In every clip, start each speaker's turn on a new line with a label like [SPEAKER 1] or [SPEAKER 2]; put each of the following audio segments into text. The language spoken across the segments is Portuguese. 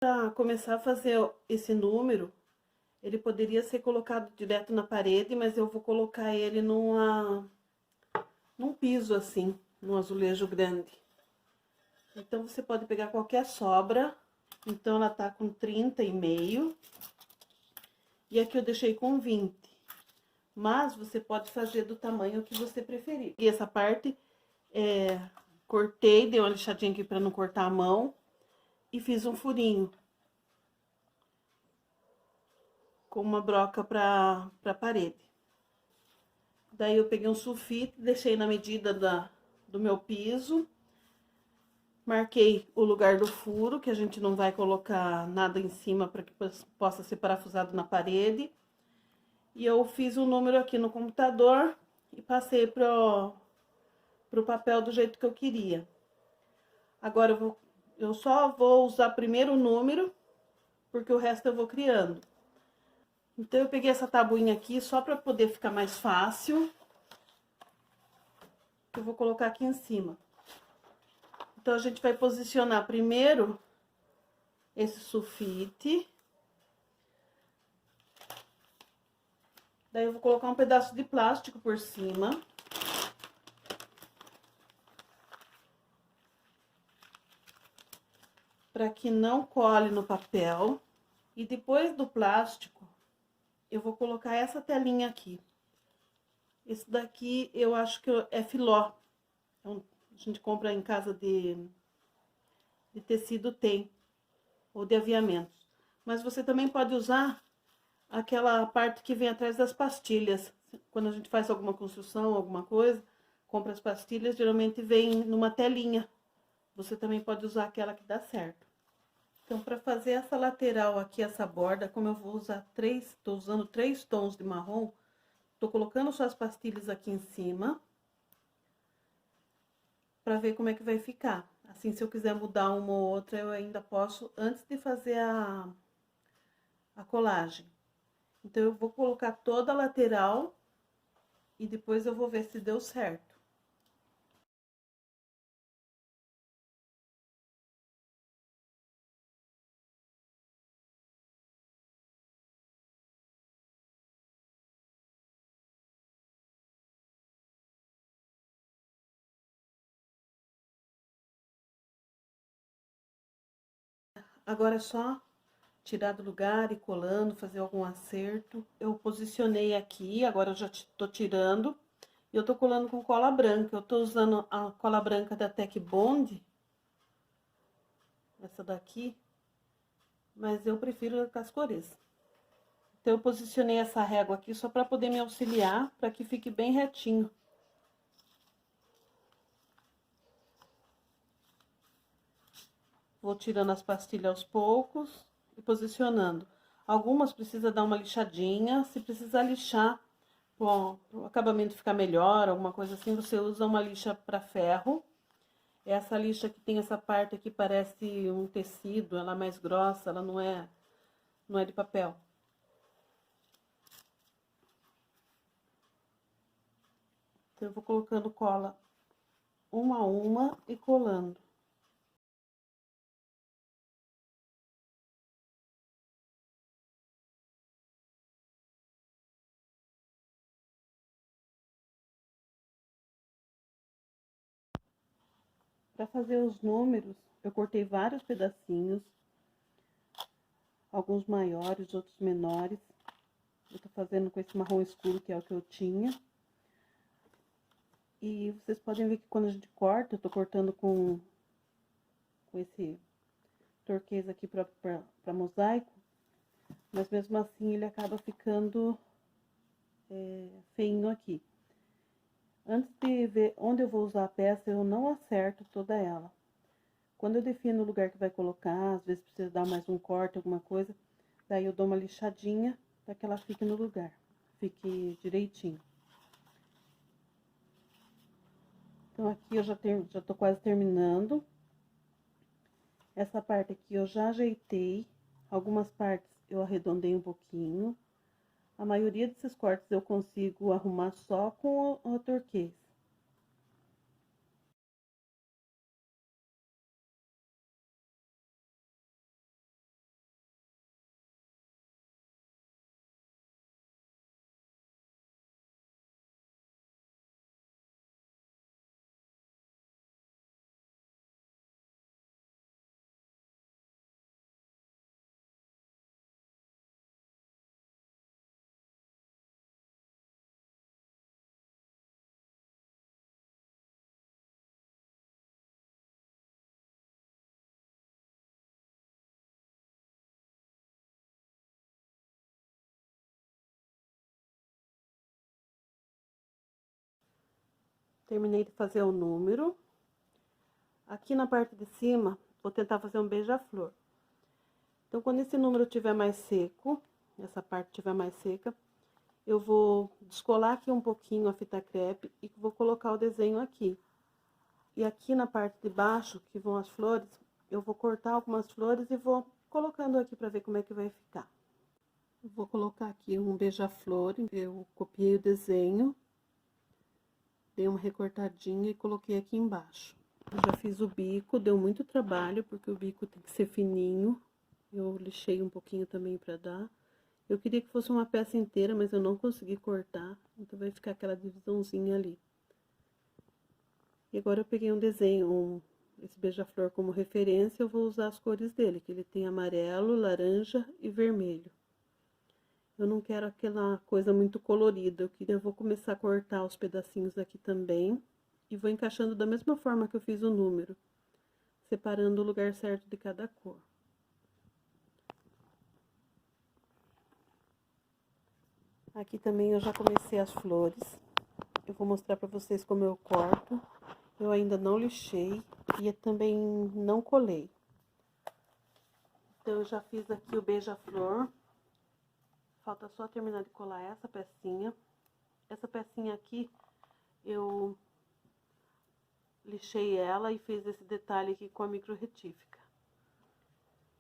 [SPEAKER 1] Para começar a fazer esse número, ele poderia ser colocado direto na parede, mas eu vou colocar ele num piso assim, num azulejo grande. Então, você pode pegar qualquer sobra. Então, ela tá com 30,5. E aqui eu deixei com 20. Mas, você pode fazer do tamanho que você preferir. E essa parte, cortei, dei uma lixadinha aqui pra não cortar a mão. E fiz um furinho. Com uma broca pra parede. Daí, eu peguei um sulfite, deixei na medida do meu piso. Marquei o lugar do furo, que a gente não vai colocar nada em cima para que possa ser parafusado na parede. E eu fiz o número aqui no computador e passei pro papel do jeito que eu queria. Agora eu só vou usar primeiro o número, porque o resto eu vou criando. Então, eu peguei essa tabuinha aqui só para poder ficar mais fácil. Eu vou colocar aqui em cima. Então, a gente vai posicionar primeiro esse sulfite. Daí, eu vou colocar um pedaço de plástico por cima. Para que não cole no papel. E depois do plástico, eu vou colocar essa telinha aqui. Esse daqui eu acho que é filó. Então, a gente compra em casa de tecido, tem. Ou de aviamentos. Mas você também pode usar aquela parte que vem atrás das pastilhas. Quando a gente faz alguma construção, alguma coisa, compra as pastilhas, geralmente vem numa telinha. Você também pode usar aquela que dá certo. Então, para fazer essa lateral aqui, essa borda, como eu vou usar tô usando 3 tons de marrom, tô colocando só as pastilhas aqui em cima, para ver como é que vai ficar. Assim, se eu quiser mudar uma ou outra, eu ainda posso, antes de fazer a colagem. Então, eu vou colocar toda a lateral e depois eu vou ver se deu certo. Agora é só tirar do lugar e colando, fazer algum acerto. Eu posicionei aqui, agora eu já tô tirando. E eu tô colando com cola branca. Eu tô usando a cola branca da Tec Bond. Essa daqui. Mas eu prefiro com as cores. Então, eu posicionei essa régua aqui só pra poder me auxiliar, pra que fique bem retinho. Vou tirando as pastilhas aos poucos e posicionando. Algumas precisa dar uma lixadinha. Se precisar lixar, para o acabamento ficar melhor, alguma coisa assim, você usa uma lixa para ferro. Essa lixa que tem essa parte aqui parece um tecido, ela é mais grossa, ela não é de papel. Então, eu vou colocando cola uma a uma e colando. Para fazer os números, eu cortei vários pedacinhos, alguns maiores, outros menores. Eu tô fazendo com esse marrom escuro, que é o que eu tinha. E vocês podem ver que quando a gente corta, eu tô cortando com esse turquesa aqui pra mosaico. Mas mesmo assim, ele acaba ficando feinho aqui. Antes de ver onde eu vou usar a peça, eu não acerto toda ela. Quando eu defino o lugar que vai colocar, às vezes precisa dar mais um corte, alguma coisa, daí eu dou uma lixadinha para que ela fique no lugar, fique direitinho. Então, aqui eu já tô quase terminando. Essa parte aqui eu já ajeitei, algumas partes eu arredondei um pouquinho. A maioria desses cortes eu consigo arrumar só com o turquês. Terminei de fazer o número. Aqui na parte de cima, vou tentar fazer um beija-flor. Então, quando esse número estiver mais seco, essa parte estiver mais seca, eu vou descolar aqui um pouquinho a fita crepe e vou colocar o desenho aqui. E aqui na parte de baixo, que vão as flores, eu vou cortar algumas flores e vou colocando aqui para ver como é que vai ficar. Eu vou colocar aqui um beija-flor, eu copiei o desenho, dei uma recortadinha e coloquei aqui embaixo. Eu já fiz o bico, deu muito trabalho, porque o bico tem que ser fininho. Eu lixei um pouquinho também para dar. Eu queria que fosse uma peça inteira, mas eu não consegui cortar, então vai ficar aquela divisãozinha ali. E agora eu peguei um desenho, esse beija-flor como referência, eu vou usar as cores dele, que ele tem amarelo, laranja e vermelho. Eu não quero aquela coisa muito colorida, eu vou começar a cortar os pedacinhos aqui também, e vou encaixando da mesma forma que eu fiz o número, separando o lugar certo de cada cor. Aqui também eu já comecei as flores. Eu vou mostrar pra vocês como eu corto. Eu ainda não lixei e também não colei. Então, eu já fiz aqui o beija-flor. Falta só terminar de colar essa pecinha. Essa pecinha aqui, eu lixei ela e fiz esse detalhe aqui com a micro retífica.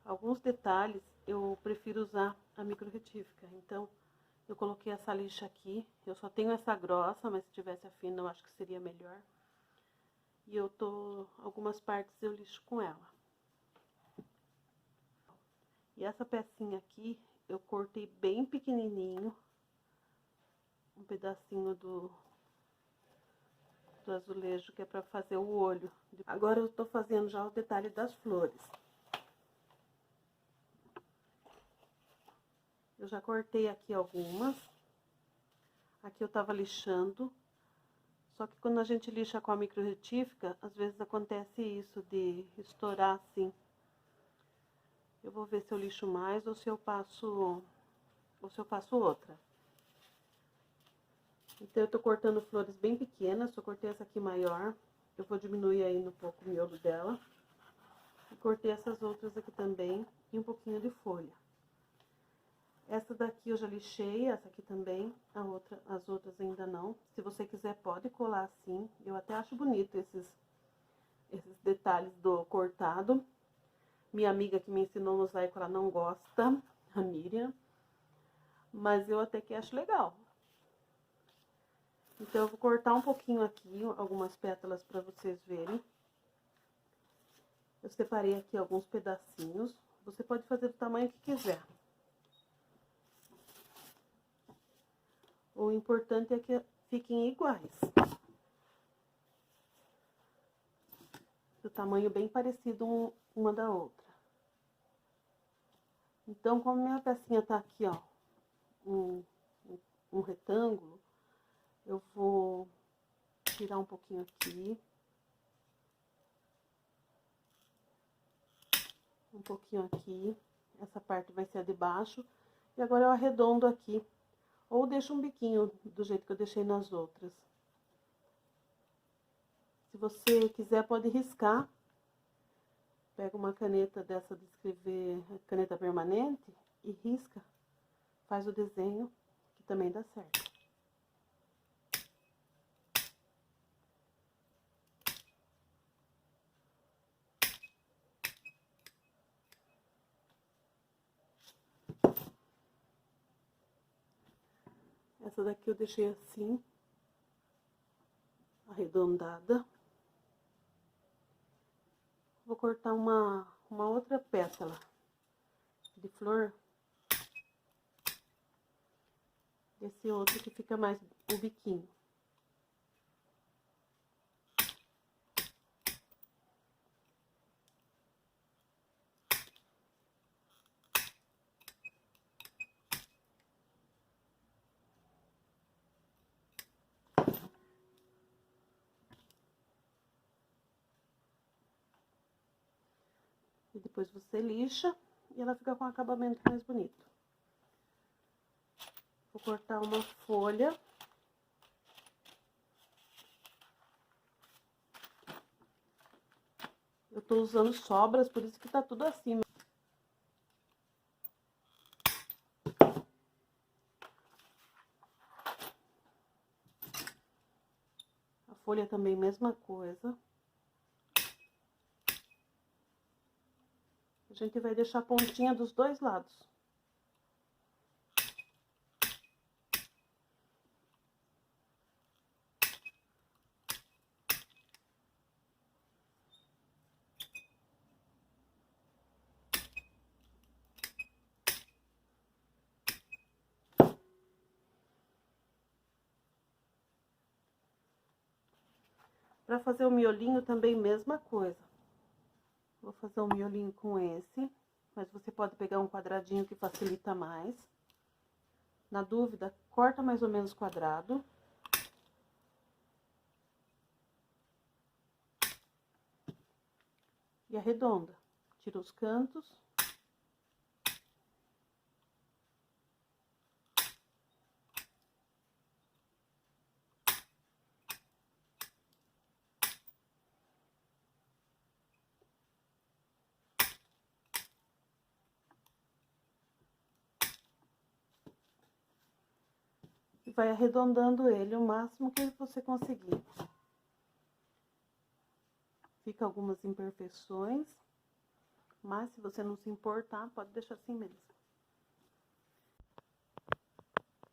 [SPEAKER 1] Alguns detalhes eu prefiro usar a micro retífica, então eu coloquei essa lixa aqui. Eu só tenho essa grossa, mas se tivesse a fina eu acho que seria melhor. E algumas partes eu lixo com ela. E essa pecinha aqui, eu cortei bem pequenininho, um pedacinho do azulejo, que é pra fazer o olho. Agora eu tô fazendo já o detalhe das flores. Eu já cortei aqui algumas. Aqui eu tava lixando. Só que quando a gente lixa com a micro retífica, às vezes acontece isso de estourar assim. Eu vou ver se eu lixo mais ou se eu passo outra. Então, eu tô cortando flores bem pequenas, só cortei essa aqui maior. Eu vou diminuir ainda um pouco o miolo dela. E cortei essas outras aqui também, e um pouquinho de folha. Essa daqui eu já lixei, essa aqui também, as outras ainda não. Se você quiser, pode colar assim. Eu até acho bonito esses detalhes do cortado. Minha amiga que me ensinou mosaico, ela não gosta, a Miriam. Mas eu até que acho legal. Então, eu vou cortar um pouquinho aqui, algumas pétalas para vocês verem. Eu separei aqui alguns pedacinhos. Você pode fazer do tamanho que quiser. O importante é que fiquem iguais. Do tamanho bem parecido uma da outra. Então, como minha pecinha tá aqui, ó, um retângulo, eu vou tirar um pouquinho aqui. Um pouquinho aqui. Essa parte vai ser a de baixo. E agora eu arredondo aqui. Ou deixo um biquinho do jeito que eu deixei nas outras. Se você quiser, pode riscar. Pega uma caneta dessa de escrever, caneta permanente, e risca. Faz o desenho, que também dá certo. Essa daqui eu deixei assim, arredondada. Vou cortar uma outra pétala de flor. Esse outro que fica mais o biquinho. E depois você lixa e ela fica com um acabamento mais bonito. Vou cortar uma folha. Eu tô usando sobras, por isso que tá tudo assim. A folha também, mesma coisa. A gente vai deixar a pontinha dos dois lados. Para fazer o miolinho também, mesma coisa. Vou fazer um miolinho com esse, mas você pode pegar um quadradinho que facilita mais. Na dúvida, corta mais ou menos quadrado. E arredonda. Tira os cantos. E vai arredondando ele o máximo que você conseguir. Fica algumas imperfeições, mas se você não se importar, pode deixar assim mesmo.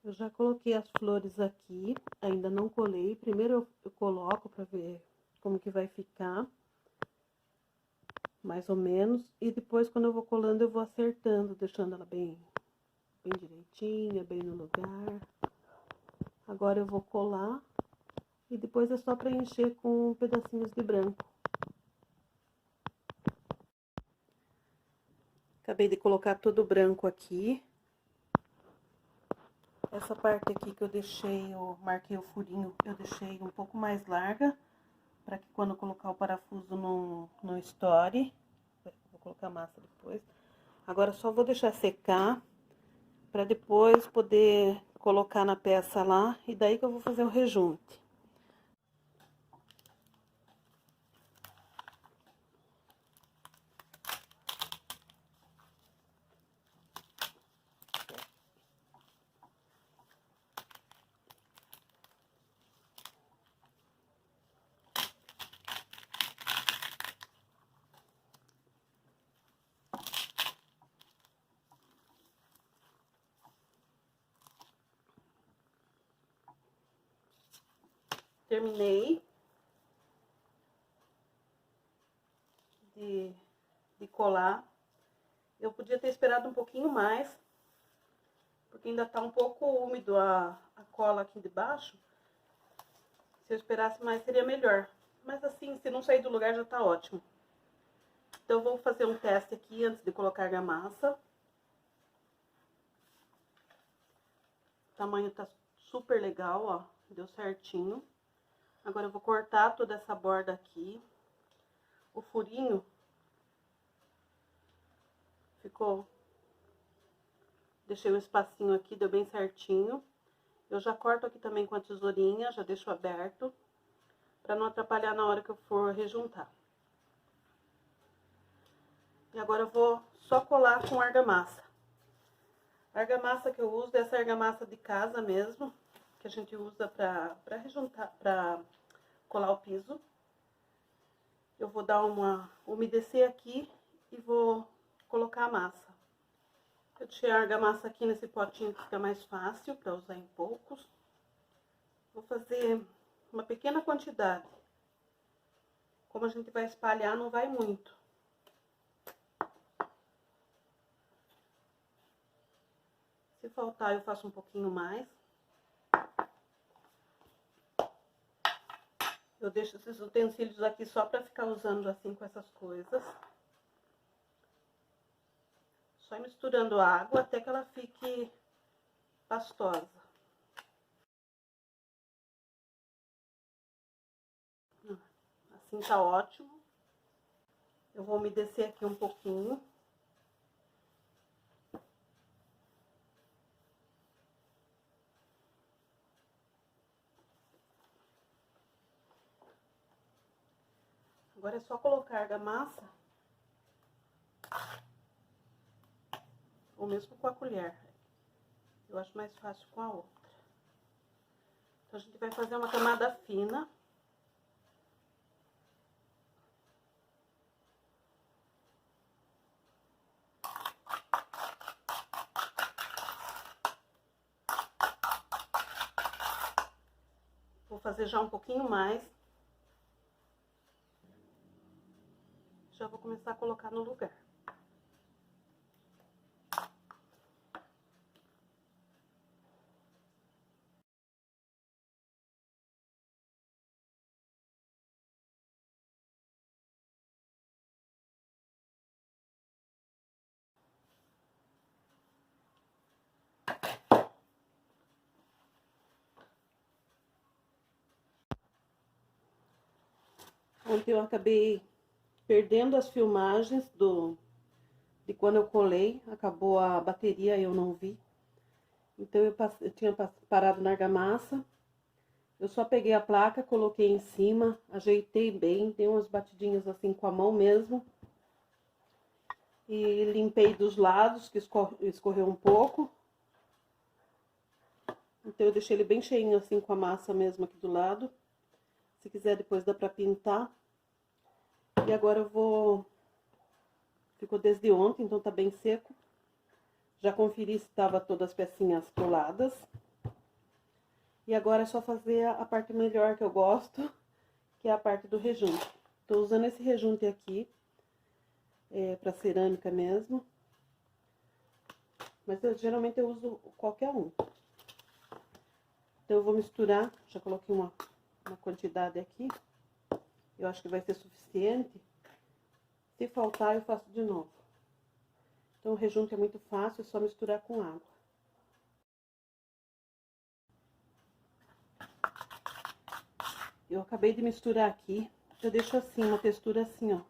[SPEAKER 1] Eu já coloquei as flores aqui, ainda não colei. Primeiro eu coloco pra ver como que vai ficar, mais ou menos. E depois, quando eu vou colando, eu vou acertando, deixando ela bem direitinha, bem no lugar. Agora eu vou colar e depois é só preencher com pedacinhos de branco. Acabei de colocar todo o branco aqui. Essa parte aqui que eu deixei, eu marquei o furinho, eu deixei um pouco mais larga, para que quando eu colocar o parafuso não estoure. Vou colocar a massa depois. Agora só vou deixar secar, para depois poder colocar na peça lá, e daí que eu vou fazer o rejunte. Terminei de colar. Eu podia ter esperado um pouquinho mais, porque ainda tá um pouco úmido a cola aqui de baixo. Se eu esperasse mais, seria melhor. Mas assim, se não sair do lugar, já tá ótimo. Então, eu vou fazer um teste aqui antes de colocar a argamassa. O tamanho tá super legal, ó. Deu certinho. Agora, eu vou cortar toda essa borda aqui. O furinho ficou... Deixei um espacinho aqui, deu bem certinho. Eu já corto aqui também com a tesourinha, já deixo aberto, pra não atrapalhar na hora que eu for rejuntar. E agora eu vou só colar com argamassa. A argamassa que eu uso é essa argamassa de casa mesmo, que a gente usa pra rejuntar, pra colar o piso. Eu vou dar uma umedecer aqui e vou colocar a massa. Eu deixei a argamassa aqui nesse potinho que fica mais fácil pra usar em poucos. Vou fazer uma pequena quantidade. Como a gente vai espalhar, não vai muito. Se faltar, eu faço um pouquinho mais. Eu deixo esses utensílios aqui só pra ficar usando assim com essas coisas. Só misturando a água até que ela fique pastosa. Assim tá ótimo. Eu vou umedecer aqui um pouquinho. Agora é só colocar a argamassa, ou mesmo com a colher. Eu acho mais fácil com a outra. Então, a gente vai fazer uma camada fina. Vou fazer já um pouquinho mais. Já vou começar a colocar no lugar. Ontem eu acabei perdendo as filmagens de quando eu colei, acabou a bateria e eu não vi. Então eu tinha parado na argamassa, eu só peguei a placa, coloquei em cima, ajeitei bem, dei umas batidinhas assim com a mão mesmo. E limpei dos lados, que escorreu um pouco. Então eu deixei ele bem cheinho assim com a massa mesmo aqui do lado. Se quiser depois dá pra pintar. E agora eu vou... Ficou desde ontem, então tá bem seco. Já conferi se tava todas as pecinhas coladas. E agora é só fazer a parte melhor que eu gosto, que é a parte do rejunte. Tô usando esse rejunte aqui, pra cerâmica mesmo. Mas geralmente eu uso qualquer um. Então eu vou misturar, já coloquei uma quantidade aqui. Eu acho que vai ser suficiente. Se faltar, eu faço de novo. Então, o rejunte é muito fácil, é só misturar com água. Eu acabei de misturar aqui. Eu deixo assim, uma textura assim, ó.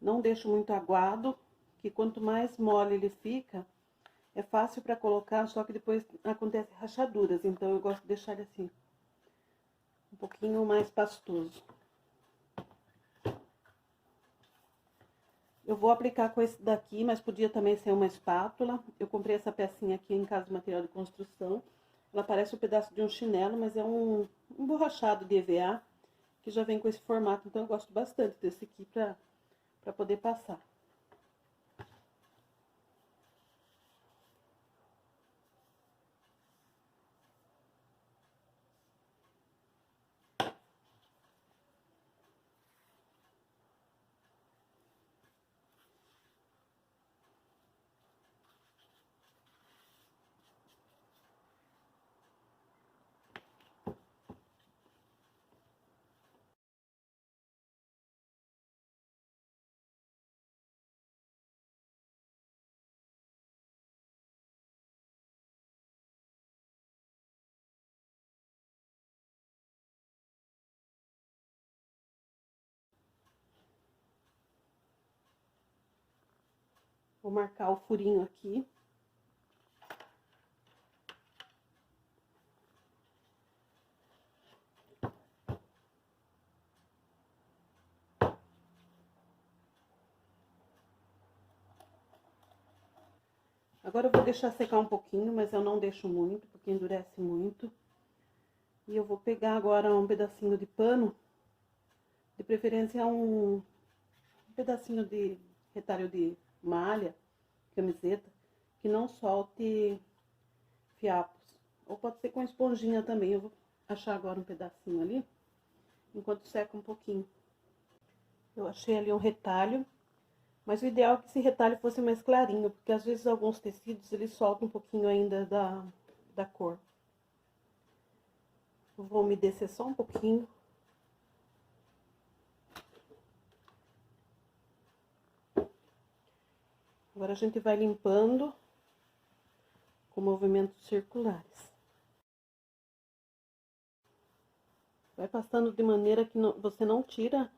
[SPEAKER 1] Não deixo muito aguado, que quanto mais mole ele fica, é fácil para colocar, só que depois acontece rachaduras. Então, eu gosto de deixar ele assim, um pouquinho mais pastoso. Eu vou aplicar com esse daqui, mas podia também ser uma espátula. Eu comprei essa pecinha aqui em Casa de Material de Construção. Ela parece um pedaço de um chinelo, mas é um borrachado de EVA, que já vem com esse formato. Então, eu gosto bastante desse aqui pra poder passar. Vou marcar o furinho aqui. Agora eu vou deixar secar um pouquinho, mas eu não deixo muito, porque endurece muito. E eu vou pegar agora um pedacinho de pano, de preferência um pedacinho de retalho de malha, camiseta, que não solte fiapos. Ou pode ser com esponjinha também. Eu vou achar agora um pedacinho ali, enquanto seca um pouquinho. Eu achei ali um retalho, mas o ideal é que esse retalho fosse mais clarinho, porque às vezes alguns tecidos eles soltam um pouquinho ainda da cor. Eu vou umedecer só um pouquinho. Agora a gente vai limpando com movimentos circulares. Vai passando de maneira que você não tira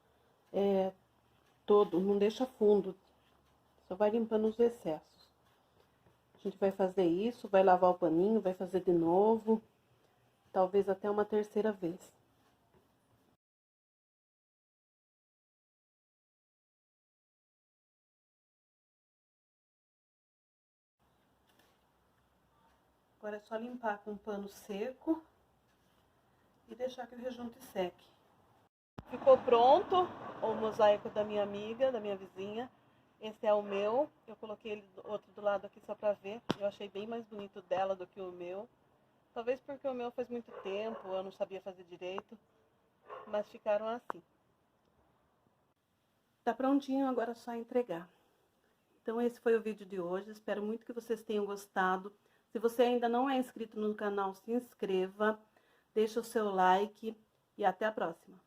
[SPEAKER 1] todo, não deixa fundo. Só vai limpando os excessos. A gente vai fazer isso, vai lavar o paninho, vai fazer de novo. Talvez até uma terceira vez. Agora é só limpar com um pano seco e deixar que o rejunte seque. Ficou pronto o mosaico da minha amiga, da minha vizinha. Esse é o meu. Eu coloquei ele outro do lado aqui só pra ver. Eu achei bem mais bonito dela do que o meu. Talvez porque o meu faz muito tempo, eu não sabia fazer direito. Mas ficaram assim. Tá prontinho, agora é só entregar. Então esse foi o vídeo de hoje. Espero muito que vocês tenham gostado. Se você ainda não é inscrito no canal, se inscreva. Deixa o seu like e até a próxima.